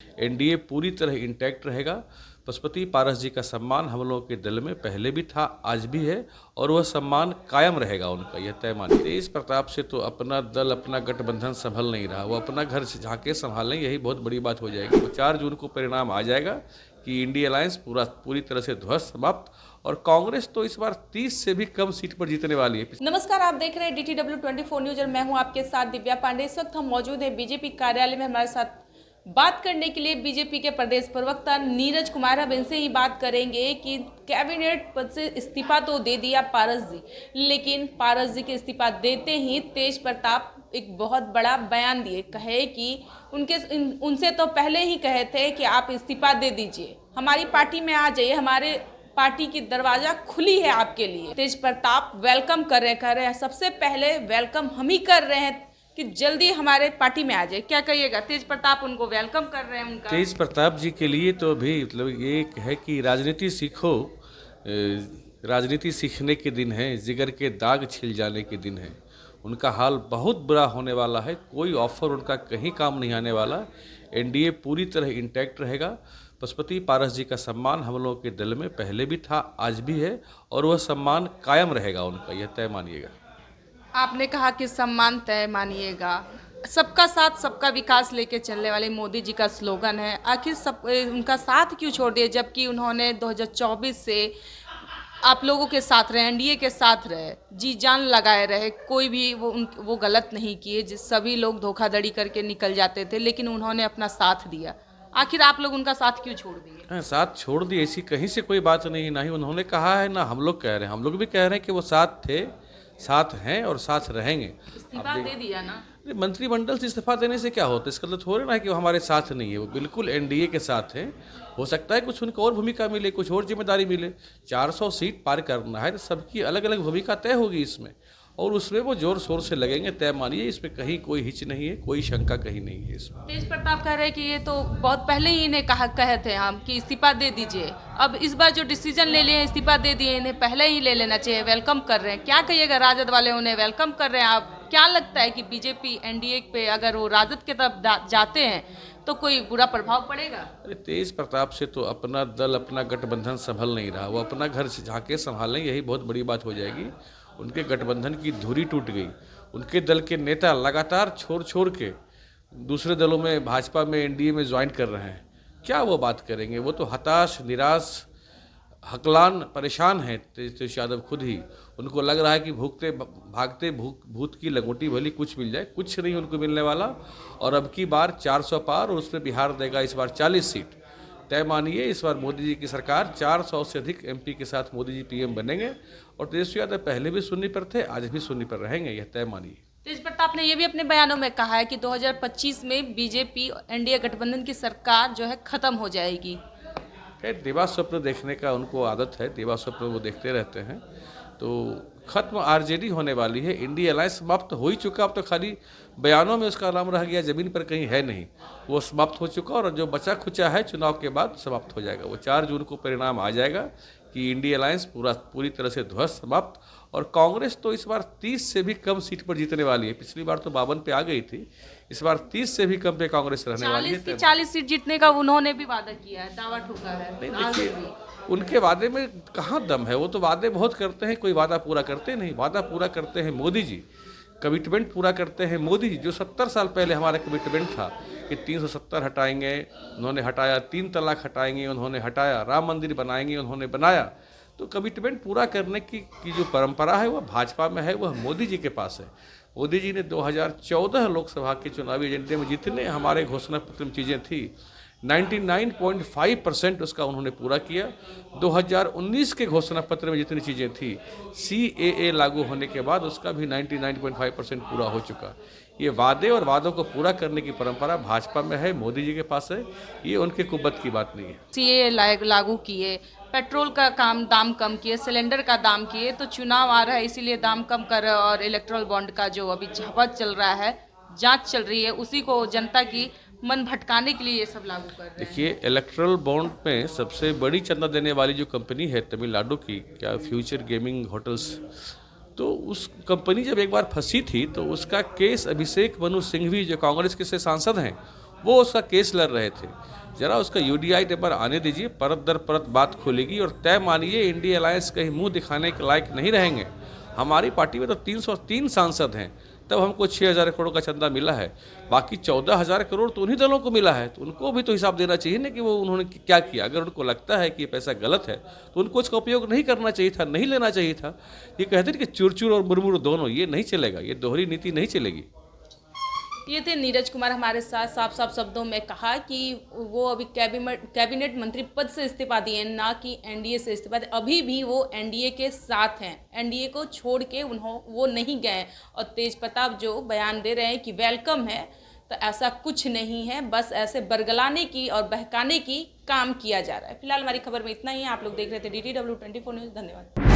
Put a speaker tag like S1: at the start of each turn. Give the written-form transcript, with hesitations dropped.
S1: NDA पूरी तरह intact रहेगा। पशुपति पारस जी का सम्मान हम लोगों के दिल में पहले भी था, आज भी है, और वह सम्मान कायम रहेगा उनका, यह तय मानिए। तेज प्रताप से तो अपना दल, अपना गठबंधन संभल नहीं रहा, वो अपना घर से झांके संभालें, यही बहुत बड़ी बात हो जाएगी। तो 4 जून को परिणाम आ जाएगा कि इंडिया अलायंस पूरी तरह से ध्वस्त, समाप्त, और कांग्रेस तो इस बार 30 से भी कम सीट पर जीतने वाली है।
S2: नमस्कार, आप देख रहे हैं DTW 24 न्यूज और मैं हूं आपके साथ दिव्या पांडे। इस वक्त हम मौजूद हैं बीजेपी कार्यालय में। हमारे साथ बात करने के लिए बीजेपी के प्रदेश प्रवक्ता नीरज कुमार। अब इनसे ही बात करेंगे कि कैबिनेट पद से इस्तीफा तो दे दिया पारस जी, लेकिन पारस जी के इस्तीफा देते ही तेज प्रताप एक बहुत बड़ा बयान दिए, कहे कि उनसे तो पहले ही कहे थे कि आप इस्तीफा दे दीजिए, हमारी पार्टी में आ जाइए, हमारे पार्टी की दरवाजा खुली है आपके लिए। तेज प्रताप वेलकम कर रहे हैं। सबसे पहले वेलकम हम ही कर रहे हैं कि जल्दी हमारे पार्टी में आ जाए। क्या कहिएगा? तेज प्रताप उनको वेलकम कर रहे हैं। उनका
S1: तेज प्रताप जी के लिए तो अभी मतलब ये है कि राजनीति सीखो, राजनीति सीखने के दिन है, जिगर के दाग छिल जाने के दिन है। उनका हाल बहुत बुरा होने वाला है, कोई ऑफर उनका कहीं काम नहीं आने वाला। एनडीए पूरी तरह इंटैक्ट रहेगा। पशुपति पारस जी का सम्मान हम लोगों के दिल में पहले भी था, आज भी है, और वह सम्मान कायम रहेगा उनका, यह तय मानिएगा।
S2: आपने कहा कि सम्मान तय मानिएगा। सबका साथ सबका विकास लेके चलने वाले मोदी जी का स्लोगन है। आखिर सब उनका साथ क्यों छोड़ दिए, जबकि उन्होंने 2024 से आप लोगों के साथ रहे, एनडीए के साथ रहे, जी जान लगाए रहे, कोई भी वो गलत नहीं किए। जिस सभी लोग धोखाधड़ी करके निकल जाते थे, लेकिन उन्होंने अपना साथ दिया। आखिर आप लोग उनका साथ क्यों छोड़ दिए?
S1: साथ छोड़ दिए ऐसी कहीं से कोई बात नहीं, ना ही उन्होंने कहा है, ना हम लोग कह रहे हैं। हम लोग भी कह रहे हैं कि वो साथ थे, साथ हैं और साथ रहेंगे।
S2: इस्तीफा दे दिया ना।
S1: मंत्रिमंडल से इस्तीफा देने से क्या होता है? इसका मतलब थोड़े ना है कि वो हमारे साथ नहीं है, वो बिल्कुल एनडीए के साथ हैं। हो सकता है कुछ उनको और भूमिका मिले, कुछ और जिम्मेदारी मिले। 400 सीट पार करना है तो सबकी अलग अलग भूमिका तय होगी इसमें, और उसमें वो जोर शोर से लगेंगे, तय मानिए। इसमें कहीं कोई हिच नहीं है, कोई शंका कहीं नहीं है इसमें।
S2: तेज प्रताप कह रहे हैं कि ये तो बहुत पहले ही इन्हें कहे थे हम कि इस्तीफा दे दीजिए। अब इस बार जो डिसीजन ले लिए, इस्तीफा दे दिए, इन्हें पहले ही ले लेना चाहिए। वेलकम कर रहे हैं। क्या कहिएगा? राजद वाले उन्हें वेलकम कर रहे हैं। आप क्या लगता है कि बीजेपी एनडीए पे अगर वो राजद की तरफ जाते हैं तो कोई बुरा प्रभाव पड़ेगा?
S1: अरे तेज प्रताप से तो अपना दल, अपना गठबंधन संभल नहीं रहा, वो अपना घर से झांके संभालें, यही बहुत बड़ी बात हो जाएगी। उनके गठबंधन की धुरी टूट गई। उनके दल के नेता लगातार छोड़ के दूसरे दलों में, भाजपा में, एनडीए में ज्वाइन कर रहे हैं। क्या वो बात करेंगे? वो तो हताश, निराश, हकलान, परेशान हैं तेज यादव खुद ही। उनको लग रहा है कि भूखते भागते भूत की लंगोटी भली कुछ मिल जाए। कुछ नहीं उनको मिलने वाला। और अब की बार 400 पार, और उसमें बिहार देगा इस बार 40 सीट। तय मानिए इस बार मोदी जी की सरकार, 400 से अधिक एमपी के साथ मोदी जी पीएम बनेंगे। और तेजस्वी यादव पहले भी सुन्नी पर थे, आज भी सुन्नी पर रहेंगे, यह तय मानिए।
S2: तेज प्रताप ने यह भी अपने बयानों में कहा है कि 2025 में बीजेपी एनडीए गठबंधन की सरकार जो है खत्म हो जाएगी।
S1: खैर, दिवा स्वप्न देखने का उनको आदत है, दिवा स्वप्न वो देखते रहते हैं। तो खत्म आरजेडी होने वाली है, इंडिया अलायंस समाप्त हो ही चुका। अब तो खाली बयानों में उसका नाम रह गया, ज़मीन पर कहीं है नहीं। वो समाप्त हो चुका, और जो बचा खुचा है चुनाव के बाद समाप्त हो जाएगा। वो 4 जून को परिणाम आ जाएगा कि इंडिया अलायंस पूरी तरह से ध्वस्त, समाप्त, और कांग्रेस तो इस बार 30 से भी कम सीट पर जीतने वाली है। पिछली बार तो 52 पे आ गई थी, इस बार 30 से भी कम पे कांग्रेस रहने वाली है।
S2: 40 सीट जीतने का उन्होंने भी वादा किया है, दावा ठोका है।
S1: नहीं, देखिए उनके वादे में कहाँ दम है? वो तो वादे बहुत करते हैं, कोई वादा पूरा करते नहीं। वादा पूरा करते हैं मोदी जी, कमिटमेंट पूरा करते हैं मोदी जी। जो 70 साल पहले हमारा कमिटमेंट था कि 370 हटाएंगे, उन्होंने हटाया। 3 तलाक हटाएंगे, उन्होंने हटाया। राम मंदिर बनाएंगे, उन्होंने बनाया। तो कमिटमेंट पूरा करने की जो परंपरा है वह भाजपा में है, वह मोदी जी के पास है। मोदी जी ने 2014 लोकसभा के चुनावी एजेंडे में जितने हमारे घोषणा पत्र में चीज़ें थी, 99.5% उसका उन्होंने पूरा किया। 2019 के घोषणा पत्र में जितनी चीज़ें थी, CAA लागू होने के बाद उसका भी 99.5% पूरा हो चुका। ये वादे और वादों को पूरा करने की परंपरा भाजपा में है, मोदी जी के पास है। ये उनके कुब्बत की बात नहीं है।
S2: CAA लागू किए, पेट्रोल का दाम कम किए, सिलेंडर का दाम किए, तो चुनाव आ रहा है इसीलिए दाम कम कर रहे हैं। और इलेक्ट्रल बॉन्ड का जो अभी झपट चल रहा है, जांच चल रही है, उसी को जनता की मन भटकाने के लिए ये सब लागू कर रहे हैं।
S1: देखिए, इलेक्ट्रल बॉन्ड में सबसे बड़ी चंदा देने वाली जो कंपनी है तमिलनाडु की, क्या फ्यूचर गेमिंग होटल्स, तो उस कंपनी जब एक बार फंसी थी तो उसका केस अभिषेक मनु सिंघवी जो कांग्रेस के से सांसद हैं, वो उसका केस लड़ रहे थे। जरा उसका यूडीआई नंबर आने दीजिए, परत दर परत बात खुलेगी और तय मानिए इंडिया अलायंस कहीं मुंह दिखाने के लायक नहीं रहेंगे। हमारी पार्टी में तो 303 सांसद हैं, तब हमको 6,000 करोड़ का चंदा मिला है, बाकी 14,000 करोड़ तो उन्हीं दलों को मिला है, तो उनको भी तो हिसाब देना चाहिए ना कि वो उन्होंने क्या किया। अगर उनको लगता है कि ये पैसा गलत है तो उनको इसका उपयोग नहीं करना चाहिए था, नहीं लेना चाहिए था। ये कहते हैं कि चुरचुर और मुरमुर दोनों, ये नहीं चलेगा, ये दोहरी नीति नहीं चलेगी।
S2: ये थे नीरज कुमार हमारे साथ, साफ साफ शब्दों में कहा कि वो अभी कैबिनेट मंत्री पद से इस्तीफा दिए, ना कि एनडीए से इस्तीफा दिए। अभी भी वो एनडीए के साथ हैं, एनडीए को छोड़ के वो नहीं गए। और तेज प्रताप जो बयान दे रहे हैं कि वेलकम है, तो ऐसा कुछ नहीं है, बस ऐसे बरगलाने की और बहकाने की काम किया जा रहा है। फिलहाल हमारी खबर में इतना ही है। आप लोग देख रहे थे DTW 24 न्यूज़। धन्यवाद।